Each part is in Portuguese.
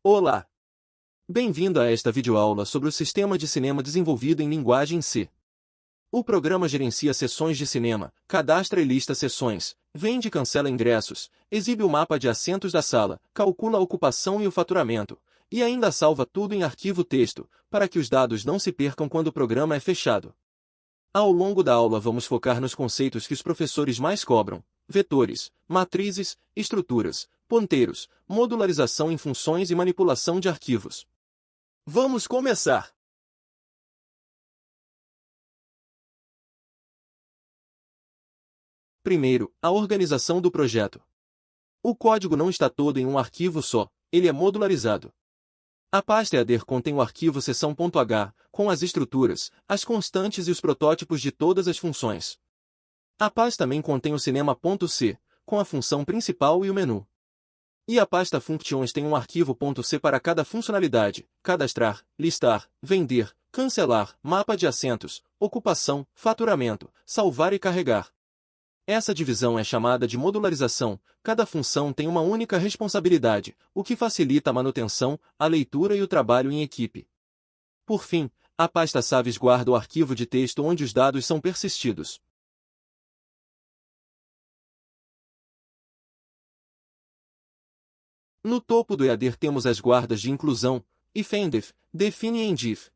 Olá! Bem-vindo a esta videoaula sobre o sistema de cinema desenvolvido em linguagem C. O programa gerencia sessões de cinema, cadastra e lista sessões, vende e cancela ingressos, exibe o mapa de assentos da sala, calcula a ocupação e o faturamento, e ainda salva tudo em arquivo texto, para que os dados não se percam quando o programa é fechado. Ao longo da aula vamos focar nos conceitos que os professores mais cobram: vetores, matrizes, estruturas, ponteiros, modularização em funções e manipulação de arquivos. Vamos começar! Primeiro, a organização do projeto. O código não está todo em um arquivo só, ele é modularizado. A pasta EADER contém o arquivo seção.h, com as estruturas, as constantes e os protótipos de todas as funções. A pasta também contém o cinema.c, com a função principal e o menu. E a pasta Functions tem um arquivo .c para cada funcionalidade: cadastrar, listar, vender, cancelar, mapa de assentos, ocupação, faturamento, salvar e carregar. Essa divisão é chamada de modularização. Cada função tem uma única responsabilidade, o que facilita a manutenção, a leitura e o trabalho em equipe. Por fim, a pasta Saves guarda o arquivo de texto onde os dados são persistidos. No topo do EADER temos as guardas de inclusão, if and if, define and if.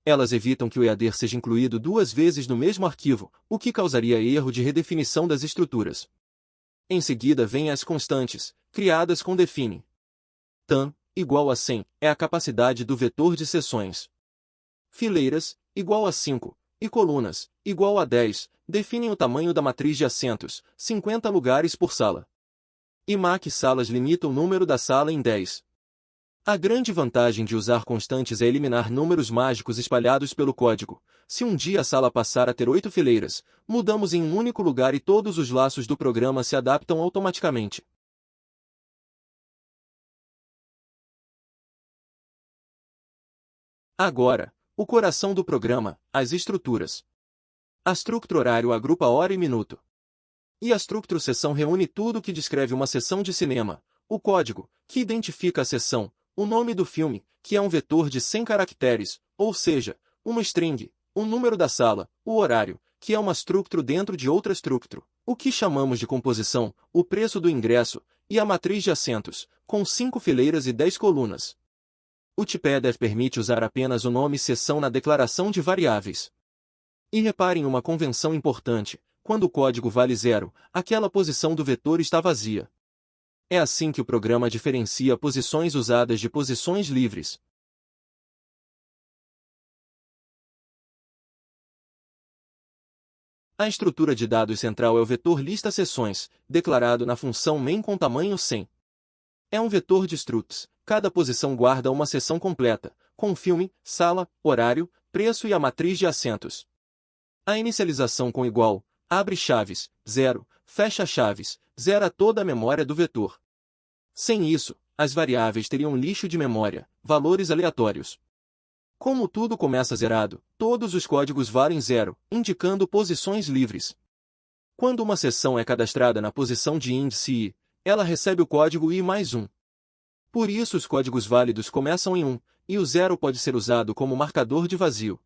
Elas evitam que o EADER seja incluído duas vezes no mesmo arquivo, o que causaria erro de redefinição das estruturas. Em seguida vêm as constantes, criadas com define. Tan, igual a 100, é a capacidade do vetor de seções. Fileiras, igual a 5, e colunas, igual a 10, definem o tamanho da matriz de assentos, 50 lugares por sala. E MAC salas limita o número da sala em 10. A grande vantagem de usar constantes é eliminar números mágicos espalhados pelo código. Se um dia a sala passar a ter 8 fileiras, mudamos em um único lugar e todos os laços do programa se adaptam automaticamente. Agora, o coração do programa, as estruturas. A structure horário agrupa hora e minuto. E a structure sessão reúne tudo o que descreve uma sessão de cinema: o código, que identifica a sessão, o nome do filme, que é um vetor de 100 caracteres, ou seja, uma string, o número da sala, o horário, que é uma structure dentro de outra structure, o que chamamos de composição, o preço do ingresso, e a matriz de assentos, com 5 fileiras e 10 colunas. O TPEDF permite usar apenas o nome seção na declaração de variáveis. E reparem uma convenção importante: quando o código vale 0, aquela posição do vetor está vazia. É assim que o programa diferencia posições usadas de posições livres. A estrutura de dados central é o vetor lista sessões, declarado na função main com tamanho 100. É um vetor de structs, cada posição guarda uma seção completa, com filme, sala, horário, preço e a matriz de assentos. A inicialização com igual, abre chaves, 0, fecha chaves, zera toda a memória do vetor. Sem isso, as variáveis teriam lixo de memória, valores aleatórios. Como tudo começa zerado, todos os códigos valem 0, indicando posições livres. Quando uma seção é cadastrada na posição de índice i, ela recebe o código i mais 1. Por isso os códigos válidos começam em 1, e o 0 pode ser usado como marcador de vazio.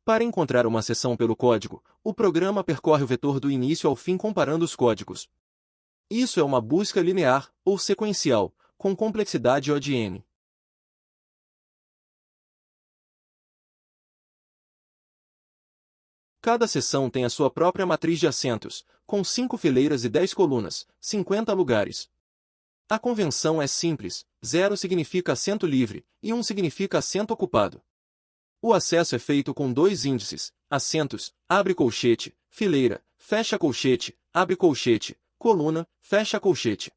Para encontrar uma seção pelo código, o programa percorre o vetor do início ao fim comparando os códigos. Isso é uma busca linear, ou sequencial, com complexidade O de n. Cada seção tem a sua própria matriz de assentos, com 5 fileiras e 10 colunas, 50 lugares. A convenção é simples: 0 significa assento livre, e 1 significa assento ocupado. O acesso é feito com dois índices: assentos, abre colchete, fileira, fecha colchete, abre colchete, coluna, fecha colchete.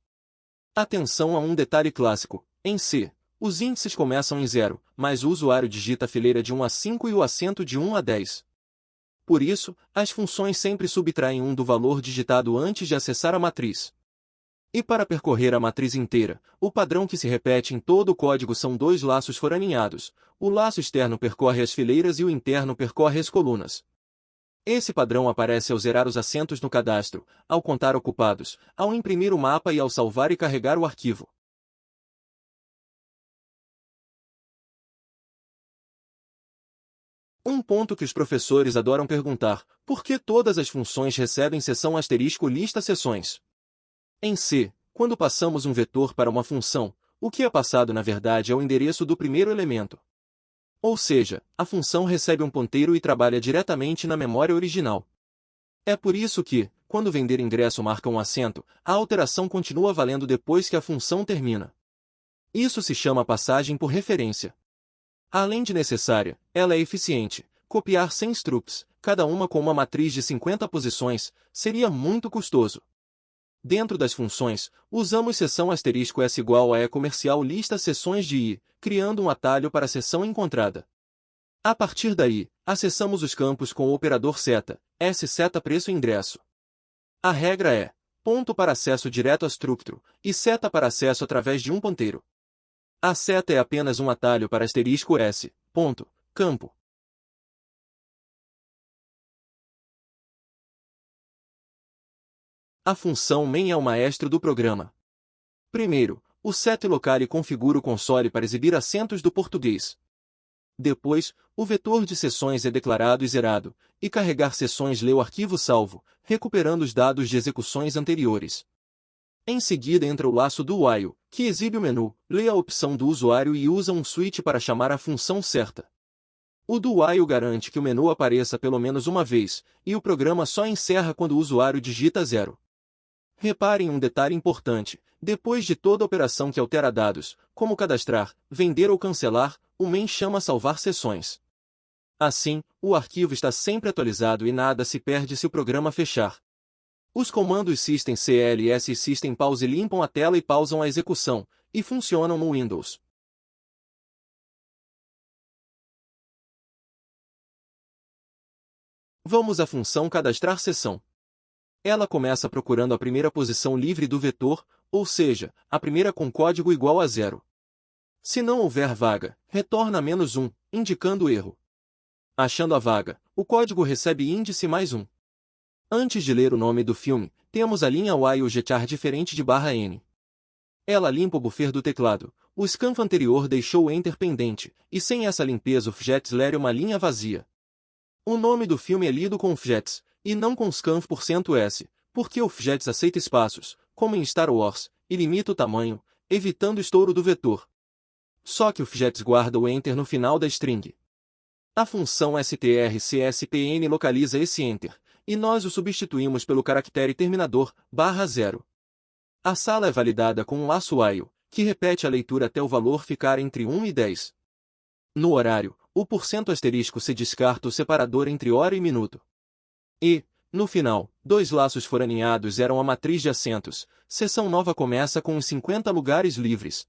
Atenção a um detalhe clássico: em C, os índices começam em 0, mas o usuário digita a fileira de 1 a 5 e o assento de 1 a 10. Por isso, as funções sempre subtraem 1 do valor digitado antes de acessar a matriz. E para percorrer a matriz inteira, o padrão que se repete em todo o código são dois laços foraninhados: o laço externo percorre as fileiras e o interno percorre as colunas. Esse padrão aparece ao zerar os assentos no cadastro, ao contar ocupados, ao imprimir o mapa e ao salvar e carregar o arquivo. Um ponto que os professores adoram perguntar: por que todas as funções recebem seção asterisco lista seções? Em C, quando passamos um vetor para uma função, o que é passado na verdade é o endereço do primeiro elemento. Ou seja, a função recebe um ponteiro e trabalha diretamente na memória original. É por isso que, quando vender ingresso marca um acento, a alteração continua valendo depois que a função termina. Isso se chama passagem por referência. Além de necessária, ela é eficiente. Copiar 100 structs, cada uma com uma matriz de 50 posições, seria muito custoso. Dentro das funções, usamos seção asterisco S igual a E comercial lista seções de I, criando um atalho para a seção encontrada. A partir daí, acessamos os campos com o operador seta, S seta preço ingresso. A regra é ponto para acesso direto a structure e seta para acesso através de um ponteiro. A seta é apenas um atalho para asterisco S, ponto, campo. A função main é o maestro do programa. Primeiro, o set locale configura o console para exibir acentos do português. Depois, o vetor de seções é declarado e zerado, e carregar seções lê o arquivo salvo, recuperando os dados de execuções anteriores. Em seguida entra o laço do while, que exibe o menu, lê a opção do usuário e usa um switch para chamar a função certa. O do while garante que o menu apareça pelo menos uma vez, e o programa só encerra quando o usuário digita 0. Repare em um detalhe importante: depois de toda operação que altera dados, como cadastrar, vender ou cancelar, o main chama salvar sessões. Assim, o arquivo está sempre atualizado e nada se perde se o programa fechar. Os comandos systemcls e systempause limpam a tela e pausam a execução, e funcionam no Windows. Vamos à função cadastrar seção. Ela começa procurando a primeira posição livre do vetor, ou seja, a primeira com código igual a 0. Se não houver vaga, retorna -1, indicando o erro. Achando a vaga, o código recebe índice +1. Antes de ler o nome do filme, temos a linha while getchar diferente de /n. Ela limpa o buffer do teclado. O scanf anterior deixou o enter pendente, e sem essa limpeza o fjets lê uma linha vazia. O nome do filme é lido com fjets, e não com scanf%s, porque o fjets aceita espaços, como em Star Wars, e limita o tamanho, evitando estouro do vetor. Só que o fjets guarda o enter no final da string. A função strcspn localiza esse enter, e nós o substituímos pelo caractere terminador, /0. A sala é validada com um laço while, que repete a leitura até o valor ficar entre 1 e 10. No horário, o %* se descarta o separador entre hora e minuto. E, no final, dois laços foraneados eram a matriz de assentos. Seção nova começa com os 50 lugares livres.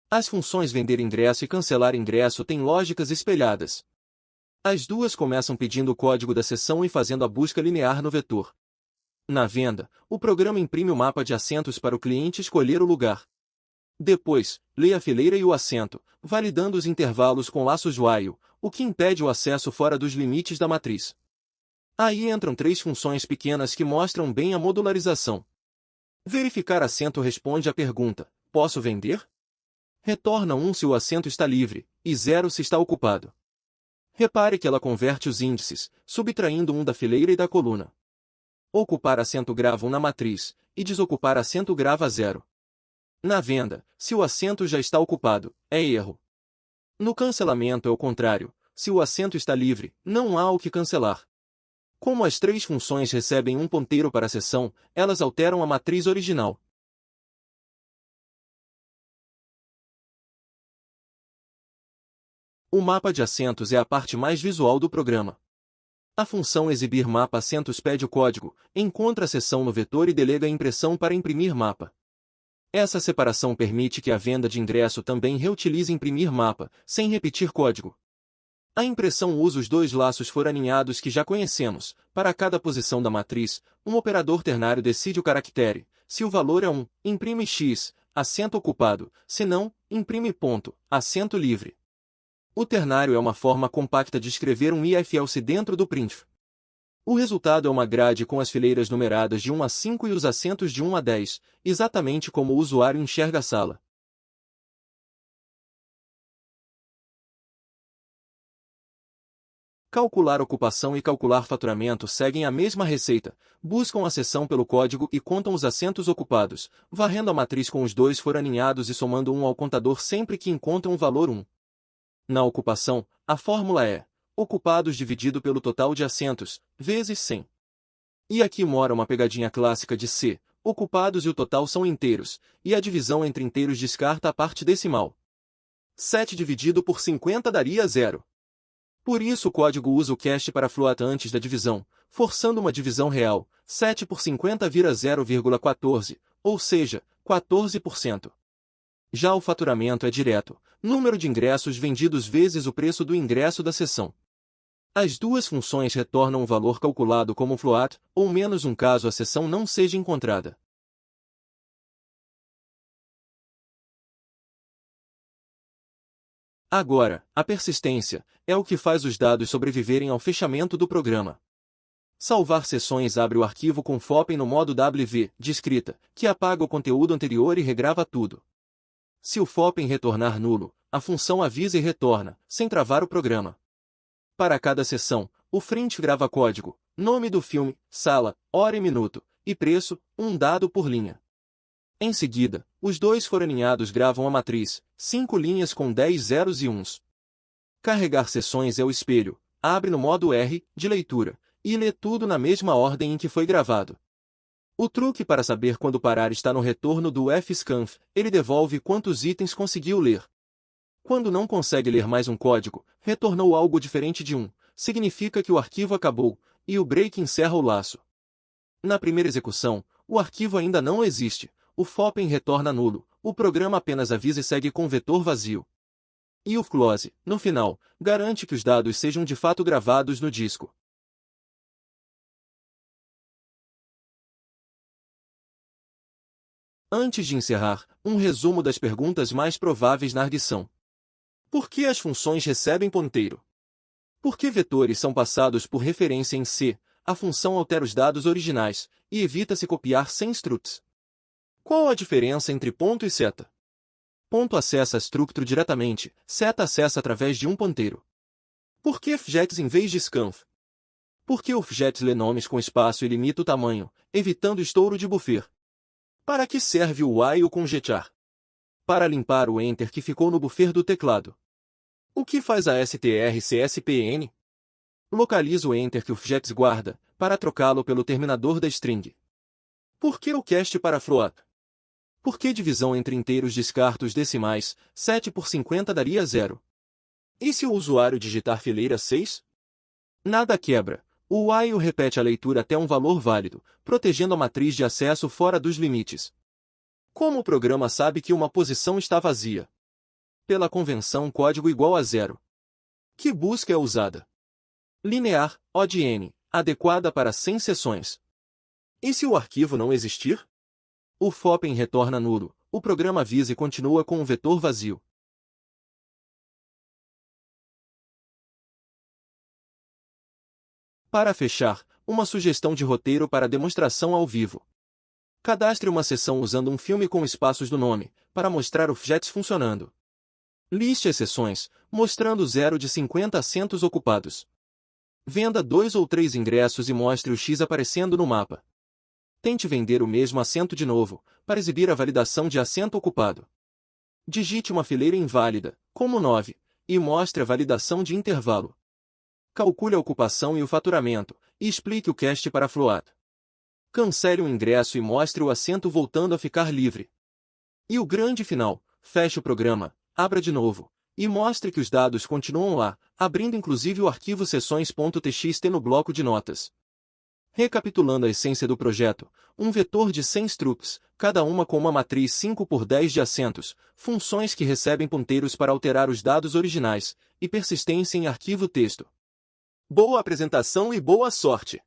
As funções vender ingresso e cancelar ingresso têm lógicas espelhadas. As duas começam pedindo o código da seção e fazendo a busca linear no vetor. Na venda, o programa imprime o mapa de assentos para o cliente escolher o lugar. Depois, lê a fileira e o assento, validando os intervalos com laços while, o que impede o acesso fora dos limites da matriz. Aí entram três funções pequenas que mostram bem a modularização. Verificar assento responde à pergunta: posso vender? Retorna 1 se o assento está livre, e 0 se está ocupado. Repare que ela converte os índices, subtraindo um da fileira e da coluna. Ocupar assento grava 1 na matriz, e desocupar assento grava 0. Na venda, se o assento já está ocupado, é erro. No cancelamento é o contrário: se o assento está livre, não há o que cancelar. Como as três funções recebem um ponteiro para a seção, elas alteram a matriz original. O mapa de assentos é a parte mais visual do programa. A função exibir mapa assentos pede o código, encontra a seção no vetor e delega a impressão para imprimir mapa. Essa separação permite que a venda de ingresso também reutilize imprimir mapa, sem repetir código. A impressão usa os dois laços foraninhados que já conhecemos. Para cada posição da matriz, um operador ternário decide o caractere. Se o valor é 1, imprime X, assento ocupado; se não, imprime ponto, assento livre. O ternário é uma forma compacta de escrever um if-else dentro do printf. O resultado é uma grade com as fileiras numeradas de 1 a 5 e os assentos de 1 a 10, exatamente como o usuário enxerga a sala. Calcular ocupação e calcular faturamento seguem a mesma receita, buscam a seção pelo código e contam os assentos ocupados, varrendo a matriz com os dois for alinhados e somando 1 ao contador sempre que encontram o valor 1. Na ocupação, a fórmula é ocupados dividido pelo total de assentos, vezes 100. E aqui mora uma pegadinha clássica de C, ocupados e o total são inteiros, e a divisão entre inteiros descarta a parte decimal. 7 dividido por 50 daria 0. Por isso o código usa o cast para float antes da divisão, forçando uma divisão real. 7 por 50 vira 0,14, ou seja, 14%. Já o faturamento é direto, número de ingressos vendidos vezes o preço do ingresso da sessão. As duas funções retornam o valor calculado como float, ou menos caso a sessão não seja encontrada. Agora, a persistência é o que faz os dados sobreviverem ao fechamento do programa. Salvar sessões abre o arquivo com fopen no modo WV, descrita, que apaga o conteúdo anterior e regrava tudo. Se o fopen retornar nulo, a função avisa e retorna, sem travar o programa. Para cada sessão, o frint grava código, nome do filme, sala, hora e minuto, e preço, um dado por linha. Em seguida, os dois foraninhados gravam a matriz, 5 linhas com 10 zeros e uns. Carregar sessões é o espelho, abre no modo R, de leitura, e lê tudo na mesma ordem em que foi gravado. O truque para saber quando parar está no retorno do fscanf, ele devolve quantos itens conseguiu ler. Quando não consegue ler mais um código, retornou algo diferente de 1, significa que o arquivo acabou, e o break encerra o laço. Na primeira execução, o arquivo ainda não existe, o fopen retorna nulo, o programa apenas avisa e segue com vetor vazio. E o close, no final, garante que os dados sejam de fato gravados no disco. Antes de encerrar, um resumo das perguntas mais prováveis na argção. Por que as funções recebem ponteiro? Por que vetores são passados por referência em C? A função altera os dados originais, e evita-se copiar sem struts. Qual a diferença entre ponto e seta? Ponto acessa a structure diretamente, seta acessa através de um ponteiro. Por que fjets em vez de scanf? Por que o fjets lê nomes com espaço e limita o tamanho, evitando estouro de buffer? Para que serve o while conjetar? Para limpar o enter que ficou no buffer do teclado. O que faz a strcspn? Localiza o enter que o fjets guarda, para trocá-lo pelo terminador da string. Por que o cast para float? Por que divisão entre inteiros descarta os decimais, 7 por 50 daria 0? E se o usuário digitar fileira 6? Nada quebra. O while repete a leitura até um valor válido, protegendo a matriz de acesso fora dos limites. Como o programa sabe que uma posição está vazia? Pela convenção código igual a 0. Que busca é usada? Linear, ODN, adequada para 100 sessões. E se o arquivo não existir? O fopen retorna nulo, o programa avisa e continua com um vetor vazio. Para fechar, uma sugestão de roteiro para demonstração ao vivo. Cadastre uma sessão usando um filme com espaços do nome, para mostrar o fjets funcionando. Liste as sessões, mostrando 0 de 50 assentos ocupados. Venda 2 ou 3 ingressos e mostre o X aparecendo no mapa. Tente vender o mesmo assento de novo, para exibir a validação de assento ocupado. Digite uma fileira inválida, como 9, e mostre a validação de intervalo. Calcule a ocupação e o faturamento, e explique o cast para float. Cancele o ingresso e mostre o assento voltando a ficar livre. E o grande final, feche o programa, abra de novo, e mostre que os dados continuam lá, abrindo inclusive o arquivo sessões.txt no bloco de notas. Recapitulando a essência do projeto, um vetor de 100 structs, cada uma com uma matriz 5 por 10 de assentos, funções que recebem ponteiros para alterar os dados originais, e persistência em arquivo texto. Boa apresentação e boa sorte!